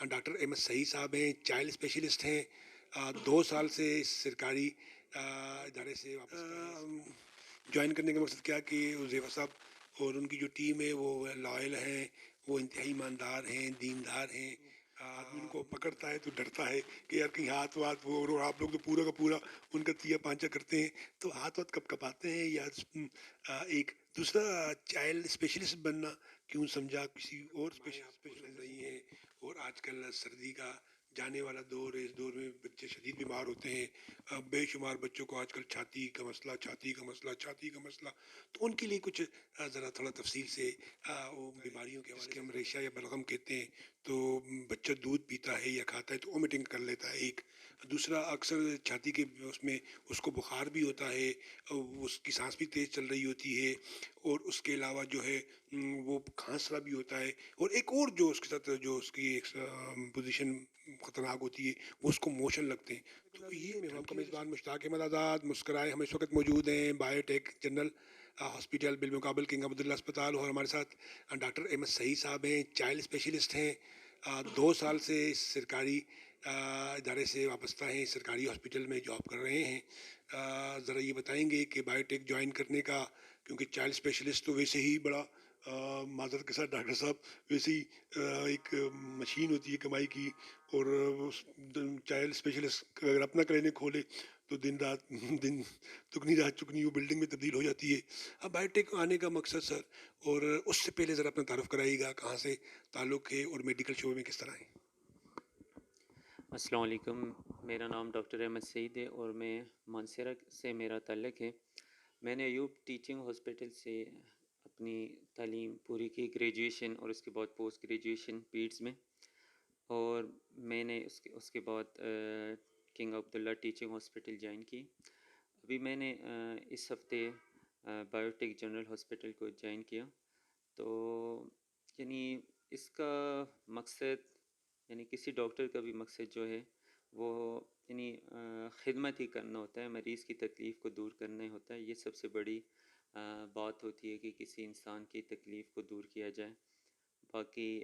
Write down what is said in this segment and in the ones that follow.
Doctor Ahmad سعید صاحب ہیں، child specialist ہیں، 2 سال سے اس سرکاری ادارے سے واپس جوائن کرنے کا مقصد کیا کہ حذیفہ صاحب اور ان کی جو ٹیم ہے وہ لائل ہیں، وہ انتہائی ایماندار ہیں، دیندار ہیں۔ آدمی ان کو پکڑتا ہے تو ڈرتا ہے کہ یار کہیں ہاتھ واتھ وہ، اور آپ لوگ تو پورا کا پورا ان کا تیا پانچا کرتے ہیں، تو ہاتھ واتھ کب کپاتے ہیں یا ایک دوسرا چائلڈ اسپیشلسٹ بننا کیوں سمجھا، کسی اور اسپیشلائز نہیں ہے۔ اور آج کل سردی کا جانے والا دور ہے، اس دور میں بچے شدید بیمار ہوتے ہیں، بے شمار بچوں کو آج کل چھاتی کا مسئلہ، چھاتی کا مسئلہ، چھاتی کا مسئلہ، تو ان کے لیے کچھ ذرا تھوڑا تفصیل سے وہ بیماریوں کے حوالے سے، ہم ریشہ یا بلغم کہتے ہیں، تو بچہ دودھ پیتا ہے یا کھاتا ہے تو وومیٹنگ کر لیتا ہے، ایک دوسرا اکثر چھاتی کے اس میں اس کو بخار بھی ہوتا ہے، اس کی سانس بھی تیز چل رہی ہوتی ہے، اور اس کے علاوہ جو ہے وہ کھانسرا بھی ہوتا ہے، اور ایک اور جو اس کے ساتھ جو اس کی ایک پوزیشن خطرناک ہوتی ہے وہ اس کو موشن لگتے ہیں۔ تو یہ میں ہم کا میزبان مشتاق احمد آزاد مسکرائے ہم اس وقت موجود ہیں بایو ٹیک جنرل ہاسپٹل بالمقابل کنگ عبداللہ اسپتال، اور ہمارے ساتھ ڈاکٹر احمد سعید صاحب ہیں، چائلڈ اسپیشلسٹ ہیں، 2 سال سے اس سرکاری ادارے سے وابستہ ہیں، سرکاری ہاسپٹل میں جاب کر رہے ہیں۔ ذرا یہ بتائیں گے کہ بایو ٹیک جوائن کرنے کا، کیونکہ چائلڈ اسپیشلسٹ تو ویسے ہی بڑا معذرت کے ساتھ ڈاکٹر صاحب ویسے ہی ایک مشین ہوتی ہے کمائی کی، اور چائلڈ اسپیشلسٹ اگر اپنا کلینک کھولے تو دن رات دن دگنی رات چگنی وہ بلڈنگ میں تبدیل ہو جاتی ہے۔ اب بایو ٹیک آنے کا مقصد سر، اور اس سے پہلے ذرا اپنا تعارف کرائیے گا، کہاں سے تعلق ہے اور میڈیکل شعبے میں کس طرح ہے؟ السلام علیکم، میرا نام ڈاکٹر احمد سعید ہے اور میں مانسہرہ سے میرا تعلق ہے۔ میں نے ایوب ٹیچنگ ہاسپٹل سے اپنی تعلیم پوری کی، گریجویشن اور اس کے بعد پوسٹ گریجویشن پیڈس میں، اور میں نے اس کے بعد کنگ عبداللہ ٹیچنگ ہاسپٹل جوائن کی۔ ابھی میں نے اس ہفتے بایوٹیک جنرل ہاسپٹل کو جوائن کیا۔ تو یعنی اس کا مقصد، یعنی کسی ڈاکٹر کا بھی مقصد جو ہے وہ یعنی خدمت ہی کرنا ہوتا ہے، مریض کی تکلیف کو دور کرنا ہوتا ہے۔ یہ سب سے بڑی بات ہوتی ہے کہ کسی انسان کی تکلیف کو دور کیا جائے۔ باقی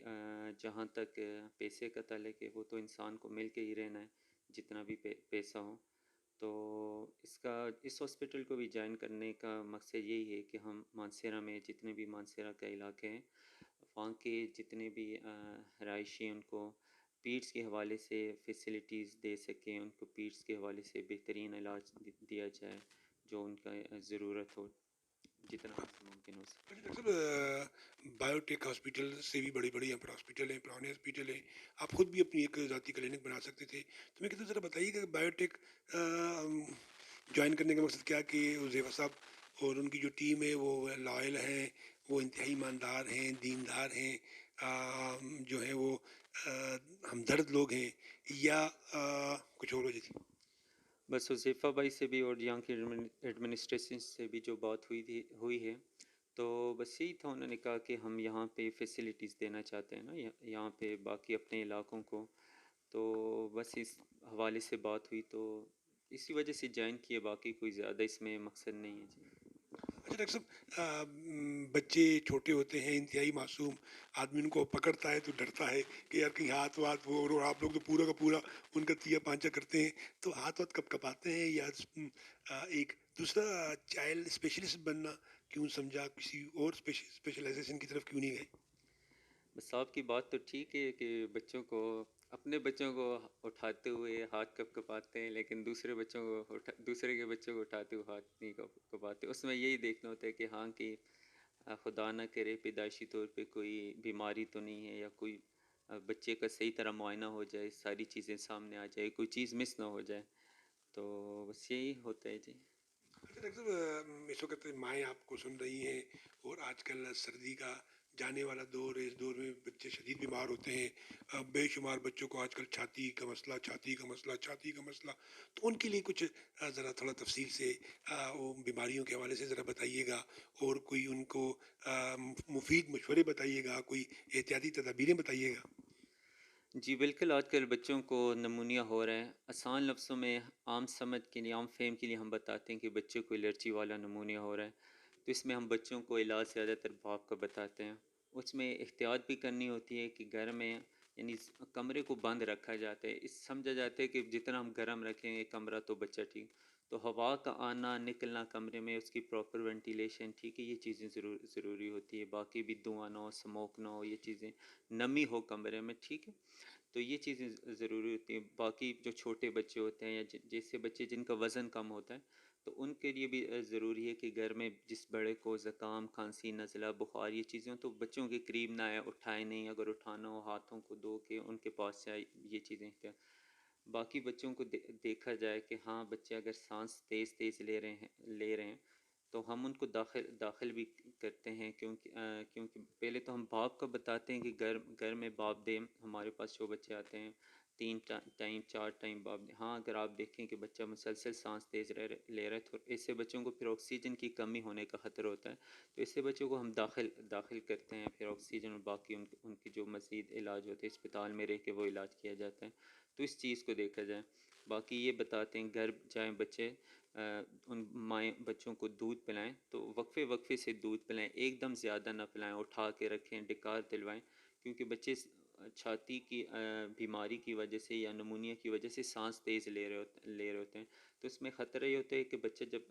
جہاں تک پیسے کا تعلق ہے وہ تو انسان کو مل کے ہی رہنا ہے، جتنا بھی پیسہ ہو۔ تو اس ہاسپٹل کو بھی جوائن کرنے کا مقصد یہی ہے کہ ہم مانسہرہ میں جتنے بھی مانسہرہ کے علاقے ہیں وہاں کے جتنے بھی رہائشی ان کو پیٹس کے حوالے سے فیسلٹیز دے سکیں، ان کو پیٹس کے حوالے سے بہترین علاج دیا جائے جو ان کا ضرورت ہو، جتنا ممکن ہو سکے۔ ڈاکٹر صاحب بایو ٹیک ہاسپٹل سے بھی بڑی بڑی یہاں پر ہاسپٹل ہیں، پرانے ہاسپٹل ہیں، آپ خود بھی اپنی ایک ذاتی کلینک بنا سکتے تھے، تو میں کہتا ہوں ذرا بتائیے کہ بایو ٹیک جوائن کرنے کا مقصد کیا کہ حذیفہ صاحب اور ان کی جو ٹیم ہے وہ لائل ہیں، وہ انتہائی ایماندار ہیں، دیندار ہیں، جو ہیں وہ ہمدرد لوگ ہیں، یا کچھ اور وجہ تھی؟ بس حذیفہ بھائی سے بھی اور یہاں کی ایڈمنسٹریشن سے بھی جو بات ہوئی ہے، تو بس یہی تھا، انہوں نے کہا کہ ہم یہاں پہ فیسلٹیز دینا چاہتے ہیں نا یہاں پہ باقی اپنے علاقوں کو، تو بس اس حوالے سے بات ہوئی تو اسی وجہ سے جوائن کیے، باقی کوئی زیادہ اس میں مقصد نہیں ہے جی۔ اچھا ڈاکٹر صاحب بچے چھوٹے ہوتے ہیں، انتہائی معصوم، آدمی ان کو پکڑتا ہے تو ڈرتا ہے کہ یار کہیں ہاتھ واتھ وہ، اور آپ لوگ تو پورا کا پورا ان کا تیا پانچا کرتے ہیں، تو ہاتھ واتھ کب کپاتے ہیں یا ایک دوسرا چائلڈ اسپیشلسٹ بننا کیوں سمجھا، کسی اور اسپیشلائزیشن کی طرف کیوں نہیں گئے؟ بس آپ کی بات تو ٹھیک ہے کہ اپنے بچوں کو اٹھاتے ہوئے ہاتھ کب کپاتے ہیں، لیکن دوسرے کے بچوں کو اٹھاتے ہوئے ہاتھ نہیں کپاتے۔ اس میں یہی دیکھنا ہوتا ہے کہ ہاں کہ خدا نہ کرے پیدائشی طور پہ کوئی بیماری تو نہیں ہے، یا کوئی بچے کا صحیح طرح معائنہ ہو جائے، ساری چیزیں سامنے آ جائے، کوئی چیز مس نہ ہو جائے، تو بس یہی ہوتا ہے جی۔ اچھا ڈاکٹر صاحب اس وقت مائیں آپ کو سن رہی ہیں، اور آج کل سردی کا جانے والا دور ہے، اس دور میں بچے شدید بیمار ہوتے ہیں، بے شمار بچوں کو آج کل چھاتی کا مسئلہ، چھاتی کا مسئلہ، چھاتی کا مسئلہ، تو ان کے لیے کچھ ذرا تھوڑا تفصیل سے وہ بیماریوں کے حوالے سے ذرا بتائیے گا، اور کوئی ان کو مفید مشورے بتائیے گا، کوئی احتیاطی تدابیریں بتائیے گا۔ جی بالکل، آج کل بچوں کو نمونیا ہو رہا ہے۔ آسان لفظوں میں عام سمجھ کے لیے، عام فہم کے لیے ہم بتاتے ہیں کہ بچوں کو الرجی والا نمونیا ہو رہا ہے، تو اس میں ہم بچوں کو علاج زیادہ تر باپ کا بتاتے ہیں۔ اس میں احتیاط بھی کرنی ہوتی ہے کہ گھر میں یعنی کمرے کو بند رکھا جاتا ہے. اس سمجھا جاتا ہے کہ جتنا ہم گرم رکھیں گے کمرہ تو بچہ ٹھیک. تو ہوا کا آنا نکلنا کمرے میں، اس کی پراپر وینٹیلیشن، ٹھیک ہے، یہ چیزیں ضروری ہوتی ہے. باقی بھی دھواں نہ ہو، سموک نہ ہو، یہ چیزیں، نمی ہو کمرے میں، ٹھیک ہے. تو یہ چیزیں ضروری ہوتی ہیں. باقی جو چھوٹے بچے ہوتے ہیں یا جیسے بچے جن کا وزن کم ہوتا ہے، تو ان کے لیے بھی ضروری ہے کہ گھر میں جس بڑے کو زکام، کھانسی، نزلہ، بخار، یہ چیزیں ہوں تو بچوں کے قریب نہ آئے، اٹھائے نہیں. اگر اٹھانا ہو ہاتھوں کو دھو کے ان کے پاس جائے، یہ چیزیں کیا. باقی بچوں کو دیکھا جائے کہ ہاں بچے اگر سانس تیز تیز لے رہے ہیں تو ہم ان کو داخل بھی کرتے ہیں، کیونکہ پہلے تو ہم باپ کا بتاتے ہیں کہ گھر میں باپ دے. ہمارے پاس جو بچے آتے ہیں 3 ٹائم 4 ٹائم باپ دے. ہاں اگر آپ دیکھیں کہ بچہ مسلسل سانس تیز لے رہا ہے تو ایسے بچوں کو پھر آکسیجن کی کمی ہونے کا خطرہ ہوتا ہے. تو ایسے بچوں کو ہم داخل کرتے ہیں، پھر آکسیجن اور باقی ان کی جو مزید علاج ہوتے ہیں اسپتال میں رہ کے وہ علاج کیا جاتا ہے. تو اس چیز کو دیکھا جائے. باقی یہ بتاتے ہیں گھر جائیں بچے، ان مائیں بچوں کو دودھ پلائیں تو وقفے سے دودھ پلائیں، ایک دم زیادہ نہ پلائیں، اٹھا کے رکھیں، ڈکار دلوائیں. کیونکہ بچے چھاتی کی بیماری کی وجہ سے یا نمونیا کی وجہ سے سانس تیز لے رہے ہوتے ہیں. تو اس میں خطرہ یہ ہوتا ہے کہ بچہ جب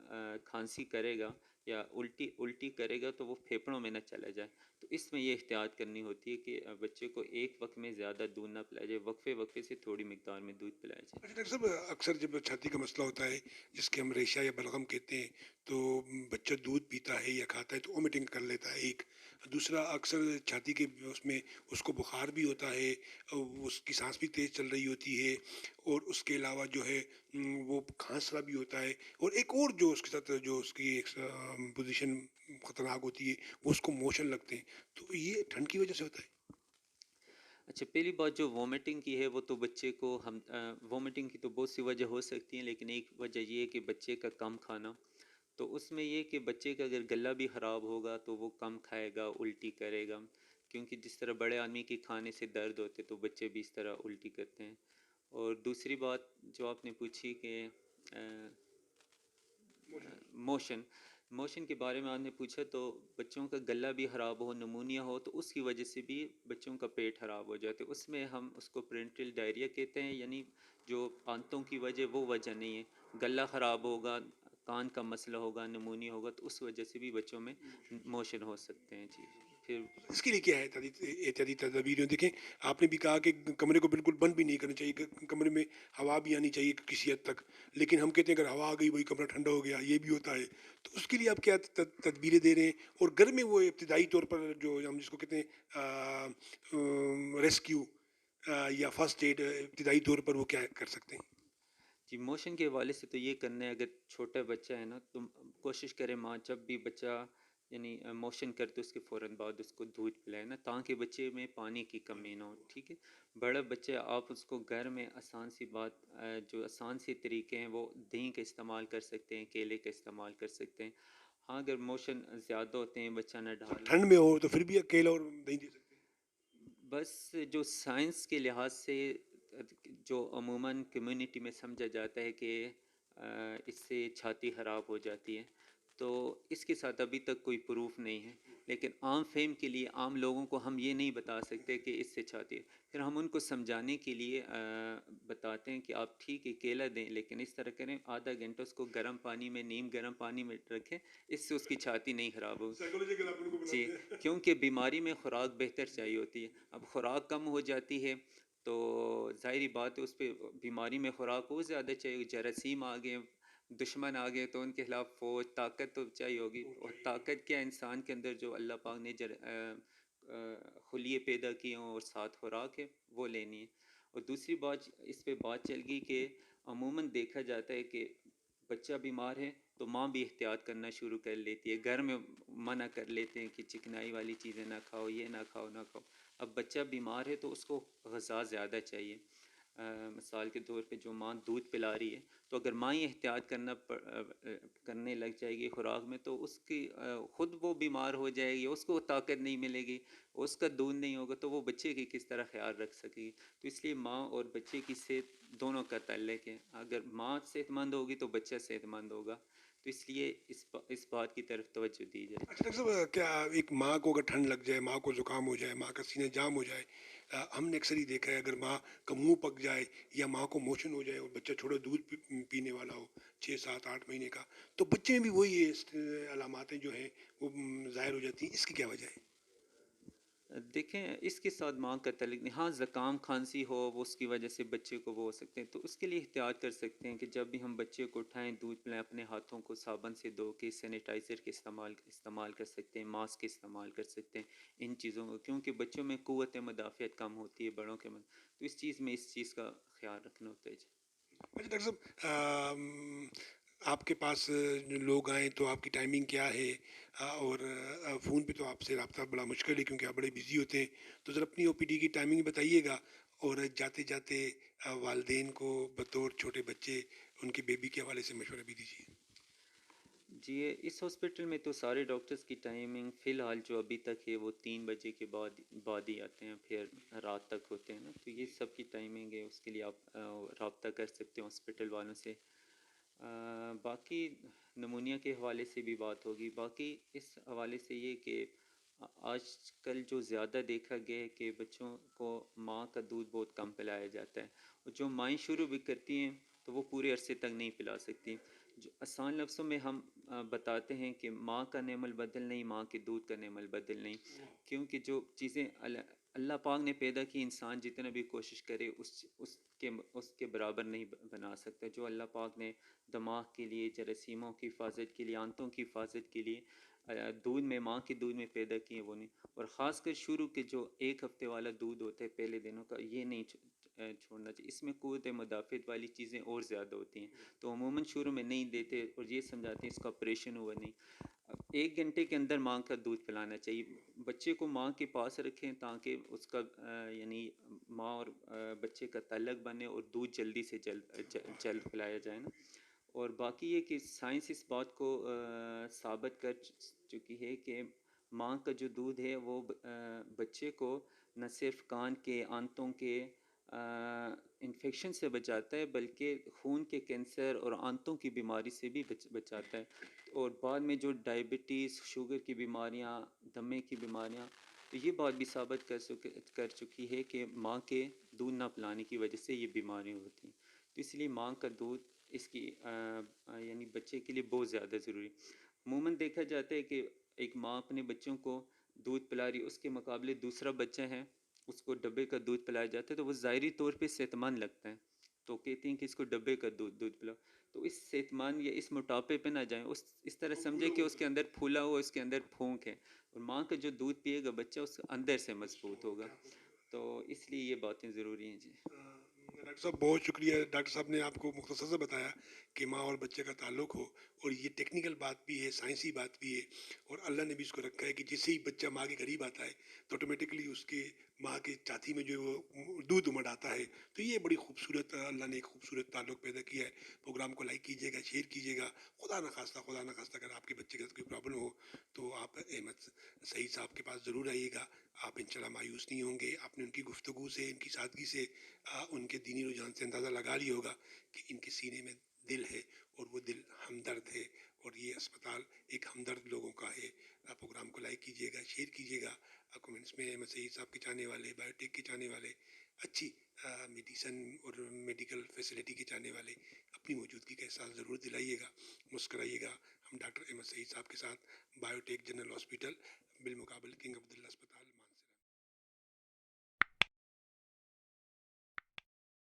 کھانسی کرے گا یا الٹی کرے گا تو وہ پھیپھڑوں میں نہ چلا جائے. تو اس میں یہ احتیاط کرنی ہوتی ہے کہ بچے کو ایک وقت میں زیادہ دودھ نہ پلایا جائے، وقفے سے تھوڑی مقدار میں دودھ پلایا جائے. اچھا ڈاکٹر صاحب، اکثر جب چھاتی کا مسئلہ ہوتا ہے جس کے ہم ریشہ یا بلغم کہتے ہیں، تو بچہ دودھ پیتا ہے یا کھاتا ہے تو وومیٹنگ کر لیتا ہے. ایک دوسرا، اکثر چھاتی کے اس میں اس کو بخار بھی ہوتا ہے، اس کی سانس بھی تیز چل رہی ہوتی ہے، اور اس کے علاوہ جو ہے وہ کھانسنا بھی ہوتا ہے. اور ایک اور جو اس کے ساتھ جو اس کی ایک پوزیشن خطرناک ہوتی ہے، وہ اس کو موشن لگتے ہیں. تو یہ ٹھنڈ کی وجہ سے ہوتا ہے. اچھا، پہلی بات جو وومیٹنگ کی ہے وہ تو بچے کو ہم وومیٹنگ کی تو بہت سی وجہ ہو سکتی ہیں، لیکن ایک وجہ یہ ہے کہ بچے کا کم کھانا. تو اس میں یہ کہ بچے کا اگر گلا بھی خراب ہوگا تو وہ کم کھائے گا، الٹی کرے گا. کیونکہ جس طرح بڑے آدمی کے کھانے سے درد ہوتے تو بچے بھی اس طرح الٹی کرتے ہیں. اور دوسری بات جو آپ نے پوچھی کہ موشن کے بارے میں آپ نے پوچھا، تو بچوں کا گلا بھی خراب ہو، نمونیا ہو، تو اس کی وجہ سے بھی بچوں کا پیٹ خراب ہو جاتا ہے. اس میں ہم اس کو پرینٹل ڈائریا کہتے ہیں، یعنی جو آنتوں کی وجہ وہ وجہ نہیں ہے. گلا خراب ہوگا، کان کا مسئلہ ہوگا، نمونیا ہوگا، تو اس وجہ سے بھی بچوں میں موشن ہو سکتے ہیں. جی پھر اس کے لیے کیا ہے احتیاطی تدابیر؟ دیکھیں، آپ نے بھی کہا کہ کمرے کو بالکل بند بھی نہیں کرنا چاہیے، کمرے میں ہوا بھی آنی چاہیے کسی حد تک. لیکن ہم کہتے ہیں اگر ہوا آ گئی وہی کمرہ ٹھنڈا ہو گیا، یہ بھی ہوتا ہے. تو اس کے لیے آپ کیا تدبیریں دے رہے ہیں؟ اور گھر میں وہ ابتدائی طور پر جو ہم جس کو کہتے ہیں ریسکیو یا فرسٹ ایڈ، ابتدائی طور پر وہ کیا کر سکتے ہیں؟ جی، موشن کے حوالے سے تو یہ کرنا ہے، اگر چھوٹا بچہ ہے نا تو کوشش کرے ماں جب بھی بچہ یعنی موشن کرتے اس کے فوراً بعد اس کو دودھ پلائے نا، تاکہ بچے میں پانی کی کمی نہ ہو. ٹھیک ہے. بڑا بچہ آپ اس کو گھر میں آسان سی بات، جو آسان سی طریقے ہیں وہ دہی کا استعمال کر سکتے ہیں، کیلے کا استعمال کر سکتے ہیں. ہاں اگر موشن زیادہ ہوتے ہیں بچہ نہ ڈھال، ٹھنڈ میں ہو تو پھر بھی اکیلا اور نہیں دے سکتے. بس جو سائنس کے لحاظ سے جو عموماً کمیونٹی میں سمجھا جاتا ہے کہ اس سے چھاتی خراب ہو جاتی ہے، تو اس کے ساتھ ابھی تک کوئی پروف نہیں ہے. لیکن عام فہم کے لیے عام لوگوں کو ہم یہ نہیں بتا سکتے کہ اس سے چھاتی ہے. پھر ہم ان کو سمجھانے کے لیے بتاتے ہیں کہ آپ ٹھیک ہے کیلا دیں، لیکن اس طرح کریں آدھا گھنٹہ اس کو گرم پانی میں، نیم گرم پانی میں رکھیں، اس سے اس کی چھاتی نہیں خراب ہوگی. سائیکولوجیکل آپ ان کو جی، بناتے ہیں. کیونکہ بیماری میں خوراک بہتر چاہیے ہوتی ہے. اب خوراک کم ہو جاتی ہے تو ظاہری بات ہے اس پہ بیماری میں خوراک اور زیادہ چاہیے. جراثیم آ گئے، دشمن آ گئے تو ان کے خلاف فوج، طاقت تو چاہیے ہوگی. اور طاقت کیا، انسان کے اندر جو اللہ پاک نے خلیے پیدا کیے ہوں اور ساتھ خوراک ہے وہ لینی ہے. اور دوسری بات اس پہ بات چل گئی کہ عموماً دیکھا جاتا ہے کہ بچہ بیمار ہے تو ماں بھی احتیاط کرنا شروع کر لیتی ہے، گھر میں منع کر لیتے ہیں کہ چکنائی والی چیزیں نہ کھاؤ، یہ نہ کھاؤ نہ کھاؤ. اب بچہ بیمار ہے تو اس کو غذا زیادہ چاہیے. مثال کے طور پہ جو ماں دودھ پلا رہی ہے، تو اگر ماں ہی احتیاط کرنے لگ جائے گی خوراک میں تو اس کی خود وہ بیمار ہو جائے گی، اس کو طاقت نہیں ملے گی، اس کا دودھ نہیں ہوگا تو وہ بچے کی کس طرح خیال رکھ سکے گی. تو اس لیے ماں اور بچے کی صحت دونوں کا تعلق ہے. اگر ماں صحت مند ہوگی تو بچہ صحت مند ہوگا. تو تو اس لیے اس بات کی طرف توجہ دی جائے. اچھا ڈاکٹر صاحب، کیا ایک ماں کو اگر ٹھنڈ لگ جائے، ماں کو زکام ہو جائے، ماں کا سینہ جام ہو جائے، ہم نے اکثر ہی دیکھا ہے اگر ماں کا منہ پک جائے یا ماں کو موشن ہو جائے اور بچہ چھوڑا دودھ پینے والا ہو 6 7 8 مہینے کا، تو بچے میں بھی وہی علاماتیں جو ہیں وہ ظاہر ہو جاتی ہیں، اس کی کیا وجہ ہے؟ دیکھیں اس کے ساتھ ماں کا تعلق نہیں. ہاں زکام کھانسی ہو وہ اس کی وجہ سے بچے کو وہ ہو سکتے ہیں، تو اس کے لیے احتیاط کر سکتے ہیں کہ جب بھی ہم بچے کو اٹھائیں دودھ پلائیں اپنے ہاتھوں کو صابن سے دھو کے سینیٹائزر کے استعمال کر سکتے ہیں، ماسک استعمال کر سکتے ہیں ان چیزوں کو، کیونکہ بچوں میں قوت مدافعت کم ہوتی ہے بڑوں کے تو اس چیز کا خیال رکھنا ہوتا ہے. جی. اچھا ڈاکٹر صاحب، آپ کے پاس جو لوگ آئیں تو آپ کی ٹائمنگ کیا ہے؟ اور فون پہ تو آپ سے رابطہ بڑا مشکل ہے کیونکہ آپ بڑے بزی ہوتے ہیں، تو ذرا اپنی او پی ڈی کی ٹائمنگ بتائیے گا، اور جاتے جاتے والدین کو بطور چھوٹے بچے ان کے بیبی کے حوالے سے مشورہ بھی دیجیے. جی اس ہاسپٹل میں تو سارے ڈاکٹرز کی ٹائمنگ فی الحال جو ابھی تک ہے وہ 3 بجے کے بعد ہی آتے ہیں، پھر رات تک ہوتے ہیں نا، تو یہ سب کی ٹائمنگ ہے. اس کے لیے آپ رابطہ کر سکتے ہیں ہاسپٹل والوں سے. باقی نمونیا کے حوالے سے بھی بات ہوگی. باقی اس حوالے سے یہ کہ آج کل جو زیادہ دیکھا گیا ہے کہ بچوں کو ماں کا دودھ بہت کم پلایا جاتا ہے، اور جو مائیں شروع بھی کرتی ہیں تو وہ پورے عرصے تک نہیں پلا سکتی. جو آسان لفظوں میں ہم بتاتے ہیں کہ ماں کا نعم البدل نہیں، ماں کے دودھ کا نعم البدل نہیں، کیونکہ جو چیزیں اللہ پاک نے پیدا کی انسان جتنا بھی کوشش کرے اس کے برابر نہیں بنا سکتا. جو اللہ پاک نے دماغ کے لیے، جراثیموں کی حفاظت کے لیے، آنتوں کی حفاظت کے لیے دودھ میں، ماں کے دودھ میں پیدا کیے وہ نہیں. اور خاص کر شروع کے جو 1 ہفتے والا دودھ ہوتا ہے پہلے دنوں کا، یہ نہیں چھوڑنا چاہیے. اس میں قوت مدافعت والی چیزیں اور زیادہ ہوتی ہیں، تو عموماً شروع میں نہیں دیتے اور یہ سمجھاتے ہیں اس کا آپریشن ہوا نہیں. 1 گھنٹے کے اندر ماں کا دودھ پلانا چاہیے. بچے کو ماں کے پاس رکھیں تاکہ اس کا یعنی ماں اور بچے کا تعلق بنے اور دودھ جلدی سے جلد پلایا جائے نا. اور باقی یہ کہ سائنس اس بات کو ثابت کر چکی ہے کہ ماں کا جو دودھ ہے وہ بچے کو نہ صرف کان کے، آنتوں کے انفیکشن سے بچاتا ہے، بلکہ خون کے کینسر اور آنتوں کی بیماری سے بھی بچاتا ہے. اور بعد میں جو ڈائبٹیز، شوگر کی بیماریاں، دمے کی بیماریاں، تو یہ بات بھی ثابت کر چکی ہے کہ ماں کے دودھ نہ پلانے کی وجہ سے یہ بیماریاں ہوتی ہیں. تو اس لیے ماں کا دودھ اس کی یعنی بچے کے لیے بہت زیادہ ضروری. عموماً دیکھا جاتا ہے کہ ایک ماں اپنے بچوں کو دودھ پلا رہی، اس کے مقابلے دوسرا بچہ ہے اس کو ڈبے کا دودھ پلایا جاتا ہے تو وہ ظاہری طور پہ صحت مند لگتا ہے، تو کہتے ہیں کہ اس کو ڈبے کا دودھ پلاؤ. تو اس صحت مند یا اس موٹاپے پہ نہ جائیں، اس طرح سمجھے کہ اس کے اندر پھولا ہوا، اس کے اندر پھونک ہے. اور ماں کا جو دودھ پیے گا بچہ اس اندر سے مضبوط ہوگا. تو اس لیے یہ باتیں ضروری ہیں. جی. ڈاکٹر صاحب بہت شکریہ. ڈاکٹر صاحب نے آپ کو مختصر سے بتایا کہ ماں اور بچے کا تعلق ہو، اور یہ ٹیکنیکل بات بھی ہے، سائنسی بات بھی ہے، اور اللہ نے بھی اس کو رکھا ہے کہ جس ہی بچہ ماں کے قریب آتا ہے تو آٹومیٹکلی اس کے ماں کے چھاتی میں جو وہ دودھ امڑ آتا ہے. تو یہ بڑی خوبصورت، اللہ نے ایک خوبصورت تعلق پیدا کیا ہے. پروگرام کو لائک کیجیے گا، شیئر کیجیے گا. خدا نہ خواستہ اگر آپ کے بچے کے ساتھ کوئی پرابلم ہو تو آپ احمد سعید صاحب کے پاس ضرور آئیے گا. آپ انشاءاللہ مایوس نہیں ہوں گے. آپ نے ان کی گفتگو سے، ان کی سادگی سے، ان کے دینی رجحان سے اندازہ لگا لیا ہوگا کہ ان کے سینے میں دل ہے، اور وہ دل ہمدرد ہے، اور یہ اسپتال ایک ہمدرد لوگوں کا ہے. پروگرام کو لائک کیجیے گا، شیئر کیجیے گا. کمنٹس میں احمد سعید صاحب کے چاہنے والے، بایوٹیک کے چاہنے والے، اچھی میڈیسن اور میڈیکل فیسلٹی کے چاہنے والے اپنی موجودگی کا احساس ضرور دلائیے گا، مسکرائیے گا. ہم ڈاکٹر احمد سعید صاحب کے ساتھ بایوٹیک جنرل ہاسپٹل بالمقابل کنگ عبداللہ اسپتال